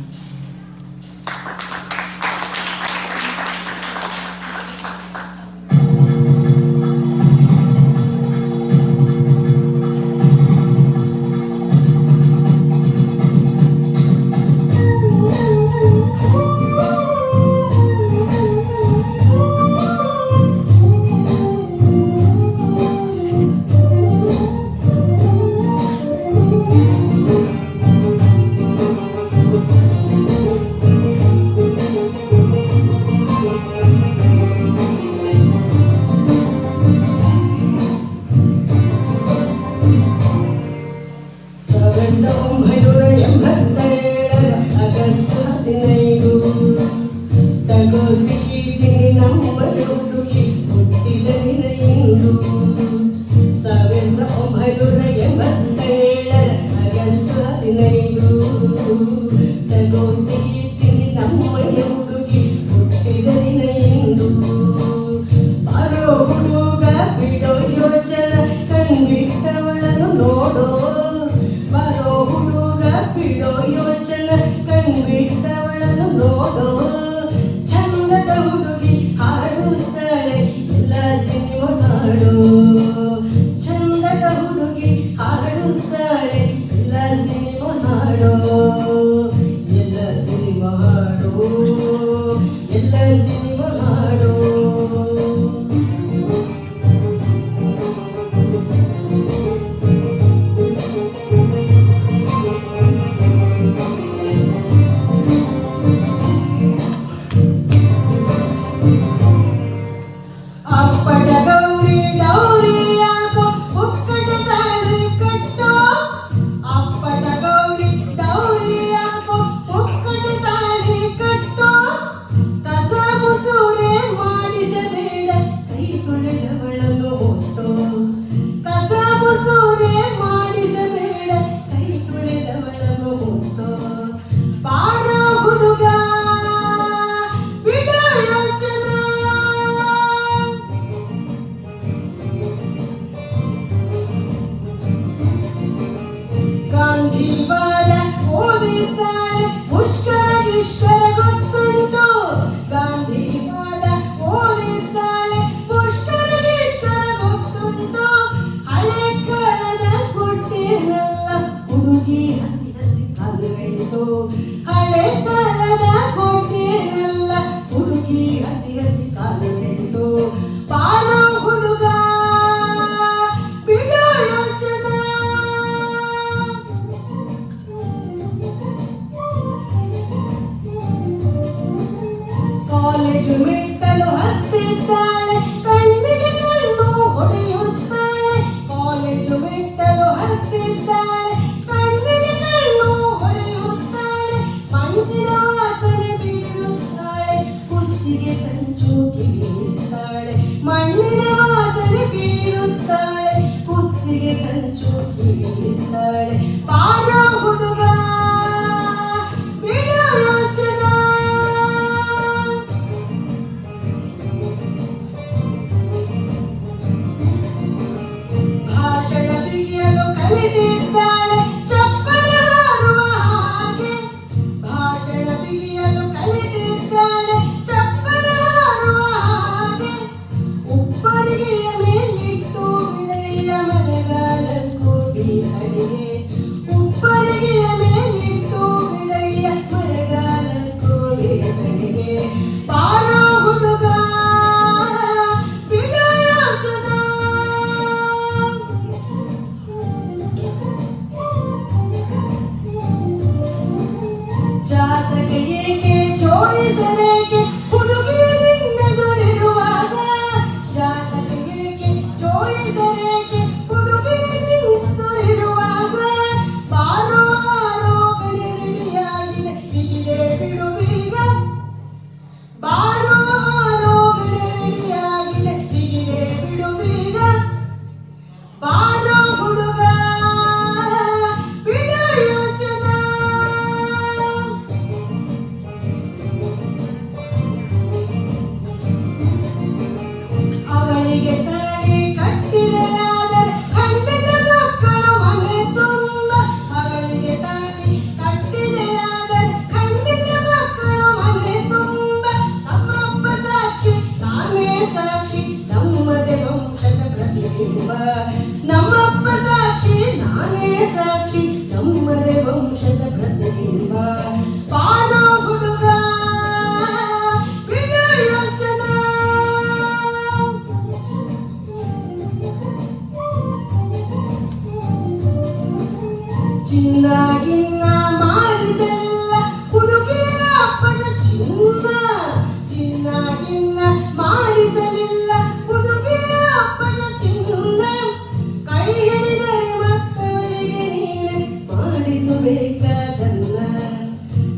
ಚಂದದ ಹುಡುಗಿ ಹಳೆ ಕಾಲದ ಕೋಟೆನೆಲ್ಲ ಹುಡುಗಿ ಹಸಿ ಹಸಿ ಕಾಲು ಬಿಟ್ಟು ಬಾರೋ ಹುಡುಗ ಬಿಡೋ ಯೋಚನಾ. ಕಾಲೇಜು ಮೆಟ್ಟಲು ಹತ್ತಿದ್ದಾಳೆ, ಕಣ್ಣಿಗೆ ಕಣ್ಣು ಹೊಡೆಯುತ್ತಾಳೆ. ಕಾಲೇಜು ಮೆಟ್ಟಲು ಹತ್ತಿದ್ದಾಳೆ, ಕಣ್ಣಿಗೆ ಕಣ್ಣು ಹೊಡೆಯುತ್ತಾಳೆ. ಮಣ್ಣಿನ ವಾಸನೆ ಬೀರುತ್ತಾಳೆ, ಕುತ್ತಿಗೆ ಕಂಚು ಕಿವಿಯುತ್ತಾಳೆ. ಮಣ್ಣಿನ ವಾಸನೆ ಬೀರುತ್ತಾಳೆ, ಕುತ್ತಿಗೆ ಕಂಚು ಕಿವಿಯುತ್ತಾಳೆ. ಬಾರೋ ಹುಡುಗ ಬಿಡೋ ಯೋಚನಾ. ಭಾಷಣ ಬಿಗಿಯಲು ಕಲಿತಿದ್ದಾಳೆ, ಚಪ್ಪಲ ಹಾರುವ ಹಾಗೆ. ಭಾಷಣ ಬಿಗಿಯಲು ಕಲಿತಿದ್ದಾಳೆ, ಚಪ್ಪಲ ಹಾರುವ ಹಾಗೆ. ಉಪ್ಪರಿಗೆಯ ಮೇಲಿಟ್ಟು ಬಿಳೆಯ ಮಳೆಗಾಲಕ್ಕೂ ಬೀಸಣಿಗೆ. ಉಪ್ಪರಿಗೆಯ ಮೇಲಿಟ್ಟು ಬಿಳೆಯ ಮಳೆಗಾಲಕ್ಕೂ ಬೀಸಣಿಗೆ. ಬಾರೋ ಹುಡುಗ ಬಿಡೋ ಯೋಚನಾ. ಜಾತಕ ಏಕೆ ಜೋಡಿಸಲೇಕೆ ಹುಡುಗಿಯ ನಿನ್ನೆದುರಿರುವಾಗ. ಜಾತಕ ಏಕೆ ಜೋಡಿಸಲೇಕೆ ಹುಡುಗಿಯ ನಿನ್ನೆದುರಿರುವಾಗ. ಬಾರೋ ಬಾರೋ ಗಣಿ ರೆಡಿಯಾಗಿದೆ, ಬಿಗಿದೆ ಬಿಡುವೀಗ. ಬಾರೋ ಬಾರೋ ಗಣಿ ರೆಡಿಯಾಗಿದೆ, ಬಿಗಿದೆ ಬಿಡುವೀಗ. ಬಾರೋ ಹುಡುಗ ಬಿಡೋ ಯೋಚನಾ. ಅವಳಿಗೆ ತಾಳಿ ಕಟ್ಟಿದೆಯಾದರೆ ಖಂಡಿತ ಮಕ್ಕಳು ಮನೆ ತುಂಬ. ಅವಳಿಗೆ ತಾಳಿ ಕಟ್ಟಿದೆಯಾದರೆ ಖಂಡಿತ ಮಕ್ಕಳು ಮನೆ ತುಂಬ. ನಮ್ಮಪ್ಪ ಸಾಕ್ಷಿ ನಾನೇ ಸಾಕ್ಷಿ, ನಮ್ಮದೇ ವಂಶದ ಪ್ರತಿಬಿಂಬ. ನಮ್ಮಪ್ಪ ಸಾಕ್ಷಿ ನಾನೇ ಸಾಕ್ಷಿ, ನಮ್ಮದೇ ವಂಶದ ಪ್ರತಿಬಿಂಬ. ಬಾರೋ ಹುಡುಗ ಬಿಡೋ ಯೋಚನಾ. ಚಿನ್ನಾಗಿನ್ನ ಮಾಡಿಸಲಿಲ್ಲ ಹುಡುಗಿಯ ಅಪ್ಪನ ಚಿನ್ನ. ಚಿನ್ನಾಗಿನ್ನ ಮಾಡಿಸಲಿಲ್ಲ ಹುಡುಗಿಯ ಅಪ್ಪನ ಚಿನ್ನ. ಕೈ ಹಿಡಿದರೆ ಮತ್ತವಳಿಗೆ ನೀನೆ ಮಾಡಿಸಬೇಕಾದನ್ನ.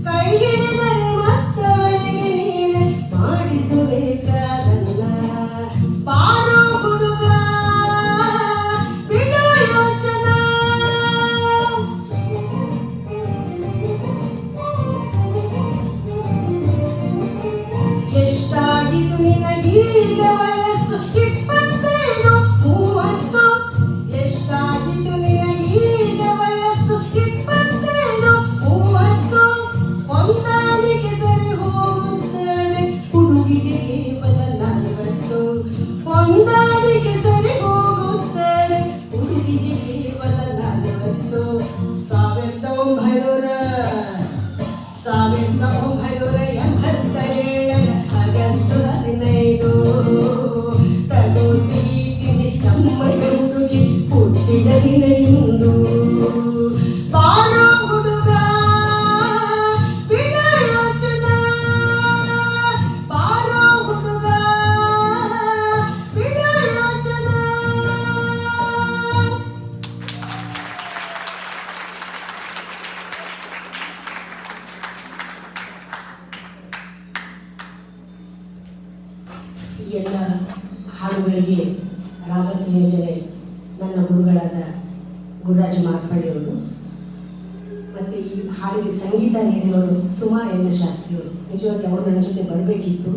ಕೈ ಹಿಡಿದರೆ ಮತ್ತವಳಿಗೆ ನೀನೆ ಮಾಡಿಸಬೇಕಾದನ್ನ. ಬಾರೋ ಹುಡುಗ ಬಿಡೋ ಯೋಚನಾ. ಎಷ್ಟಾಗಿತು ನಿನಗೀಗ ವಯಸ್ಸು 25 30. ಎಷ್ಟಾಗಿತು ನಿನಗೀಗ ವಯಸ್ಸು 25 30. ಹೊಂದಾಣಿಕೆ ಸರಿ ಹೋಗುತ್ತದೆ ಹುಡುಗಿಗೆ ಕೇವಲ 40. ಹೊಂದಾಣಿಕೆ ಸರಿ ಹೋಗುತ್ತದೆ ಹುಡುಗಿಗೆ ಕೇವಲ 40. 1987 ಆಗಸ್ಟ್ 15 ತಗೋ ಸಿಹಿತಿನಿ ನಮ್ಮಯ ಹುಡುಗಿ ಹುಟ್ಟಿದ ದಿನ ಇಂದು. ಬಾರೋ ಹುಡುಗ ಬಿಡೋ ಯೋಚನಾ. ಬಾರೋ ಹುಡುಗ ಬಿಡೋ ಯೋಚನಾ. ಈ ಎಲ್ಲ ಹಾಡುಗಳಿಗೆ ರಾಗ ಸಂಯೋಜನೆ ನನ್ನ ಗುರುಗಳಾದ ಗುರುರಾಜ ಮಾರ್ಪಳ್ಳಿಯವರು, ಮತ್ತು ಈ ಹಾಡಿಗೆ ಸಂಗೀತ ನೀಡಿರೋರು ಸುಮಾ ಎನ್ ಶಾಸ್ತ್ರಿಯವರು. ನಿಜವಾಗಿ ಅವರು ನನ್ನ ಜೊತೆ ಬರಬೇಕಿತ್ತು,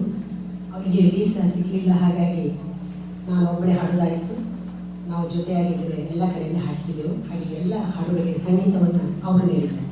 ಅವರಿಗೆ ವೀಸಾ ಸಿಗಲಿಲ್ಲ. ಹಾಗಾಗಿ ನಾನು ಒಬ್ಬಳೇ ಹಾಡೋದಾಯಿತು. ನಾವು ಜೊತೆಯಾಗಿದ್ದರೆ ಎಲ್ಲ ಕಡೆಯಲ್ಲಿ ಹಾಡ್ತಿದ್ದೆವು. ಹಾಗೆ ಎಲ್ಲ ಹಾಡುಗಳಿಗೆ ಸಂಗೀತವನ್ನು ಅವರು ನೀಡಿದ್ದಾರೆ.